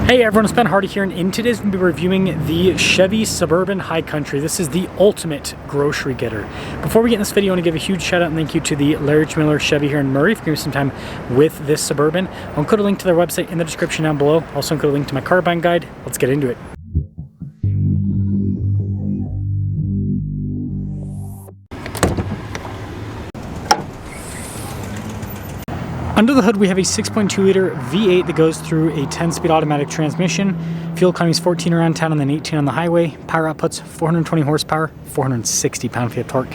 Hey everyone, it's Ben Hardy here, and in today's we'll be reviewing the Chevy Suburban High Country. This is the ultimate grocery getter. Before we get in this video, I want to give a huge shout out and thank you to the Larry Miller Chevy here in Murray for giving me some time with this Suburban. I'll include a link to their website in the description down below. I'll also include a link to my car buying guide. Let's get into it. Under the hood, we have a 6.2 liter V8 that goes through a 10-speed automatic transmission. Fuel economy is 14 around town and then 18 on the highway. Power outputs 420 horsepower, 460 pound-feet of torque.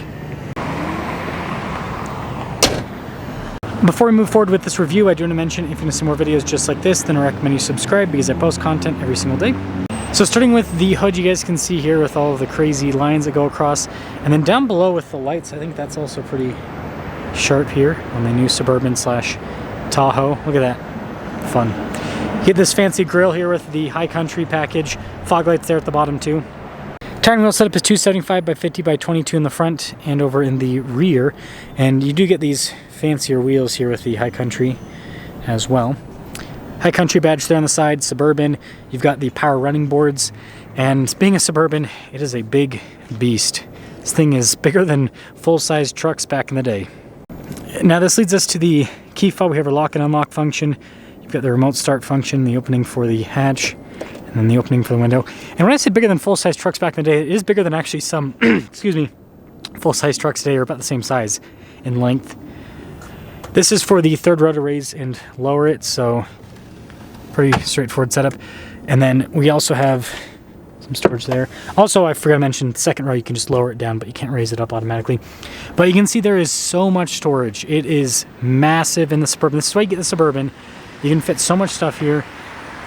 Before we move forward with this review, I do want to mention if you want to see more videos just like this, then I recommend you subscribe because I post content every single day. So starting with the hood, you guys can see here with all of the crazy lines that go across. And then down below with the lights, I think that's also pretty sharp here on the new Suburban slash Tahoe. Look at that. Fun. You get this fancy grille here with the High Country package. Fog lights there at the bottom too. Tire wheel setup is 275 by 50 by 22 in the front and over in the rear. And you do get these fancier wheels here with the High Country as well. High Country badge there on the side. Suburban. You've got the power running boards. And being a Suburban, it is a big beast. This thing is bigger than full-size trucks back in the day. Now this leads us to the key fob. We have our lock and unlock function. You've got the remote start function, the opening for the hatch, and then the opening for the window. And when I say bigger than full-size trucks back in the day, it is bigger than actually some, excuse me, full-size trucks today are about the same size in length. This is for the third row to raise and lower it, so pretty straightforward setup. And then we also have some storage there. Also, I forgot to mention, second row you can just lower it down, but you can't raise it up automatically. But you can see there is so much storage. It is massive in the Suburban. This is why you get the Suburban. You can fit so much stuff here.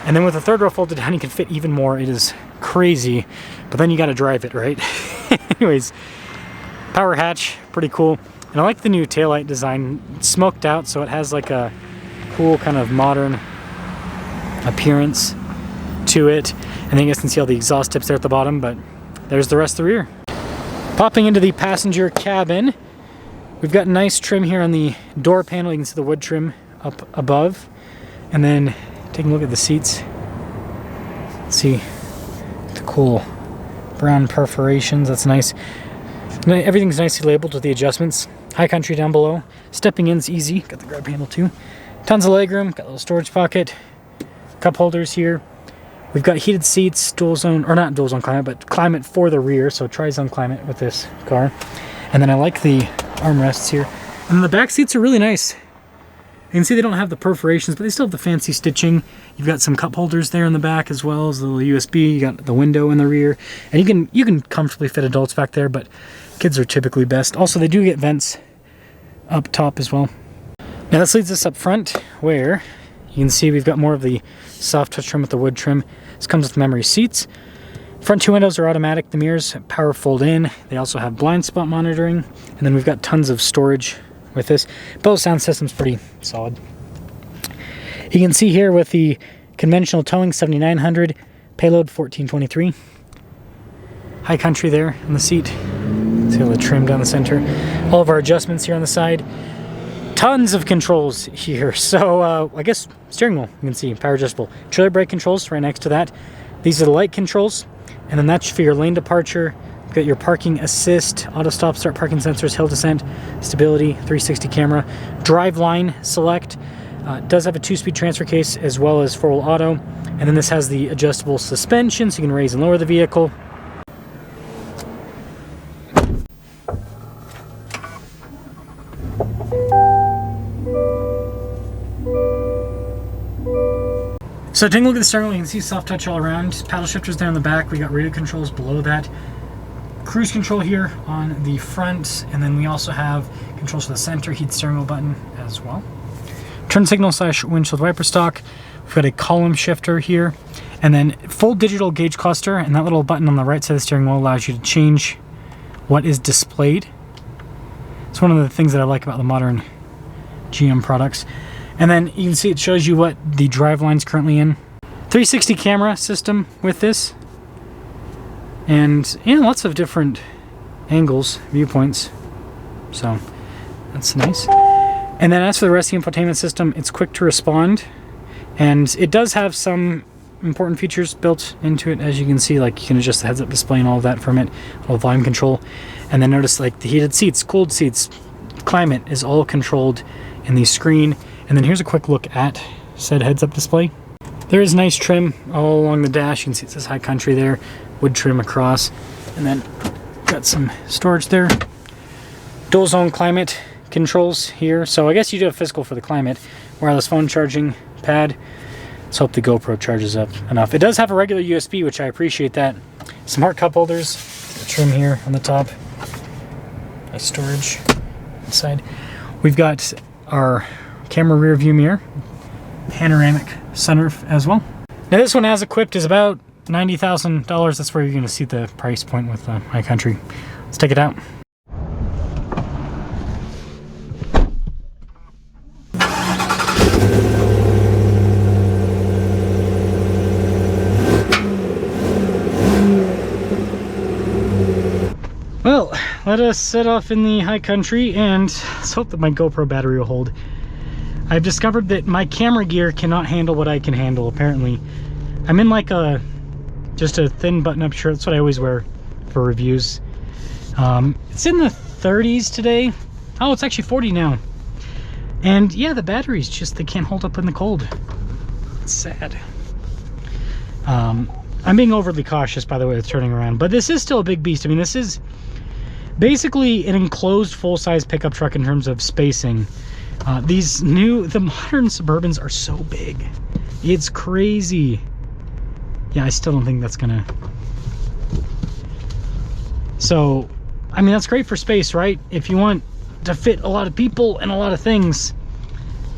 And then with the third row folded down, you can fit even more. It is crazy, but then you got to drive it, right? Anyways, power hatch, pretty cool. And I like the new taillight design. It's smoked out, so it has like a cool kind of modern appearance to it. And then you guys can see all the exhaust tips there at the bottom, but there's the rest of the rear. Popping into the passenger cabin, we've got nice trim here on the door panel. You can see the wood trim up above. And then taking a look at the seats, see the cool brown perforations. That's nice. Everything's nicely labeled with the adjustments. High Country down below. Stepping in's easy. Got the grab handle too. Tons of legroom. Got a little storage pocket. Cup holders here. We've got heated seats, dual zone, or not dual zone climate, but climate for the rear, so tri-zone climate with this car. And then I like the armrests here. And then the back seats are really nice. You can see they don't have the perforations, but they still have the fancy stitching. You've got some cup holders there in the back as well as the little USB. You got the window in the rear. And you can comfortably fit adults back there, but kids are typically best. Also, they do get vents up top as well. Now this leads us up front where you can see we've got more of the soft touch trim with the wood trim. This comes with memory seats. Front two windows are automatic. The mirrors power fold in. They also have blind spot monitoring. And then we've got tons of storage with this. Both sound system's pretty solid. You can see here with the conventional towing 7900, payload 1423. High Country there on the seat. See all the trim down the center. All of our adjustments here on the side. Tons of controls here. So I guess steering wheel, you can see power adjustable. Trailer brake controls right next to that. These are the light controls, and then that's for your lane departure. You've got your parking assist, auto stop start parking sensors, hill descent, stability, 360 camera, drive line select. It does have a 2-speed transfer case as well as 4-wheel auto, and then this has the adjustable suspension so you can raise and lower the vehicle. So taking a look at the steering wheel, you can see soft touch all around. Paddle shifters down the back. We got radio controls below that. Cruise control here on the front, and then we also have controls for the center heat steering wheel button as well. Turn signal / windshield wiper stock. We've got a column shifter here, and then full digital gauge cluster, and that little button on the right side of the steering wheel allows you to change what is displayed. It's one of the things that I like about the modern GM products. And then you can see it shows you what the drive line's currently in. 360 camera system with this. And yeah, lots of different angles, viewpoints. So that's nice. And then as for the rest of the infotainment system, it's quick to respond. And it does have some important features built into it. As you can see, like you can adjust the heads-up display and all of that from it, all volume control. And then notice like the heated seats, cooled seats, climate is all controlled in the screen. And then here's a quick look at said heads-up display. There is nice trim all along the dash. You can see it says High Country there, wood trim across, and then got some storage there. Dual zone climate controls here. So I guess you do have physical for the climate. Wireless phone charging pad. Let's hope the GoPro charges up enough. It does have a regular USB, which I appreciate that. Some heart cup holders, the trim here on the top. Nice storage inside. We've got our camera rear view mirror, panoramic sunroof as well. Now this one as equipped is about $90,000. That's where you're going to see the price point with High Country. Let's take it out. Well, let us set off in the High Country and let's hope that my GoPro battery will hold. I've discovered that my camera gear cannot handle what I can handle, apparently. I'm in like just a thin button-up shirt. That's what I always wear for reviews. It's in the 30s today. Oh, it's actually 40 now. And yeah, the batteries just, they can't hold up in the cold. It's sad. I'm being overly cautious, by the way, with turning around, but this is still a big beast. I mean, this is basically an enclosed full-size pickup truck in terms of spacing. The modern Suburbans are so big. It's crazy. Yeah, I still don't think that's gonna... So, I mean, that's great for space, right? If you want to fit a lot of people and a lot of things,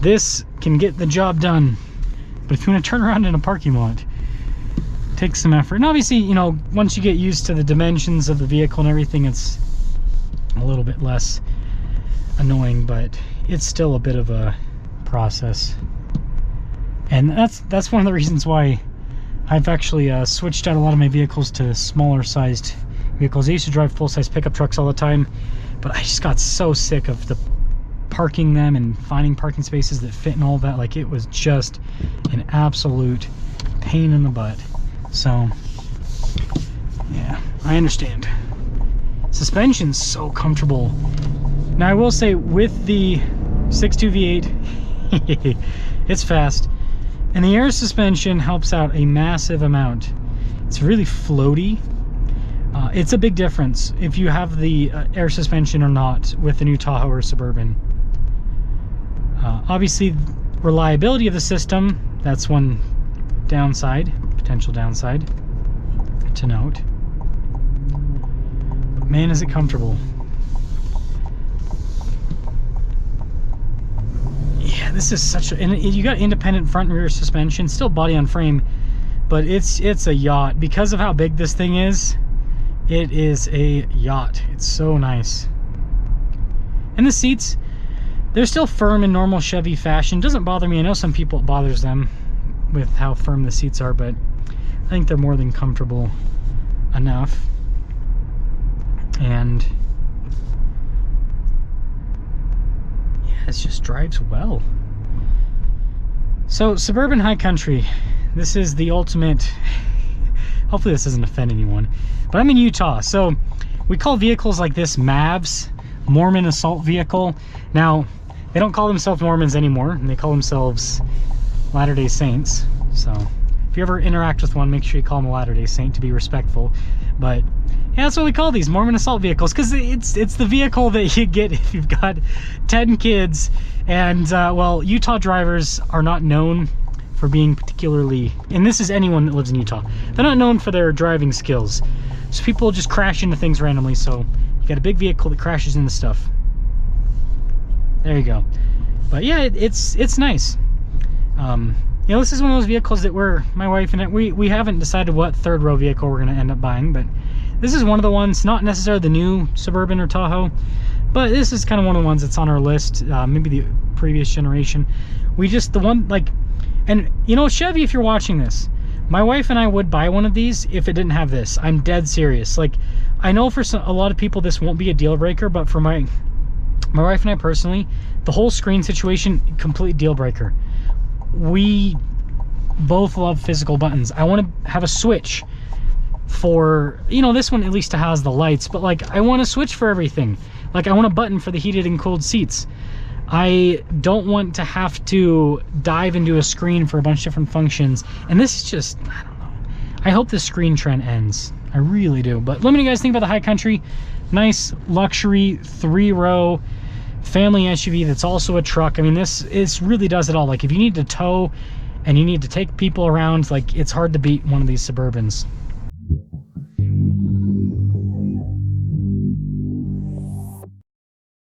this can get the job done. But if you want to turn around in a parking lot, it takes some effort. And obviously, you know, once you get used to the dimensions of the vehicle and everything, it's a little bit less annoying, but it's still a bit of a process. And that's one of the reasons why I've actually switched out a lot of my vehicles to smaller sized vehicles. I used to drive full-size pickup trucks all the time, but I just got so sick of the parking them and finding parking spaces that fit and all that. Like, it was just an absolute pain in the butt. So yeah, I understand. Suspension's so comfortable. Now I will say, with the 6.2 V8 it's fast, and the air suspension helps out a massive amount. It's really floaty. It's a big difference if you have the air suspension or not with the new Tahoe or Suburban. Obviously, reliability of the system, that's one downside, potential downside to note. But man, is it comfortable. Yeah, this is such a... And you got independent front and rear suspension, still body on frame, but it's a yacht. Because of how big this thing is, it is a yacht. It's so nice. And the seats, they're still firm in normal Chevy fashion. Doesn't bother me. I know some people, it bothers them with how firm the seats are, but I think they're more than comfortable enough. And yeah, it just drives well. So Suburban High Country, this is the ultimate... Hopefully this doesn't offend anyone, but I'm in Utah, so we call vehicles like this MAVs, Mormon Assault Vehicle. Now, they don't call themselves Mormons anymore, and they call themselves Latter-day Saints. So if you ever interact with one, make sure you call them a Latter-day Saint to be respectful. But yeah, that's what we call these, Mormon Assault Vehicles, because it's the vehicle that you get if you've got 10 kids. And well, Utah drivers are not known for being particularly, and this is anyone that lives in Utah, they're not known for their driving skills. So people just crash into things randomly. So you got a big vehicle that crashes into stuff. There you go. But yeah, it's nice. You know, this is one of those vehicles that my wife and I, we haven't decided what third row vehicle we're going to end up buying, but this is one of the ones, not necessarily the new Suburban or Tahoe, but this is kind of one of the ones that's on our list. Maybe the previous generation. The one, like, and you know, Chevy, if you're watching this, my wife and I would buy one of these if it didn't have this. I'm dead serious. Like, I know for a lot of people this won't be a deal breaker, but for my wife and I personally, the whole screen situation, complete deal breaker. We both love physical buttons. I want to have a switch for, you know, this one at least has the lights, but like I want to switch for everything. Like I want a button for the heated and cooled seats. I don't want to have to dive into a screen for a bunch of different functions. And this is just, I don't know. I hope this screen trend ends. I really do. But let me know what you guys think about the High Country. Nice luxury 3-row family SUV that's also a truck. I mean, this really does it all. Like if you need to tow and you need to take people around, like it's hard to beat one of these Suburbans.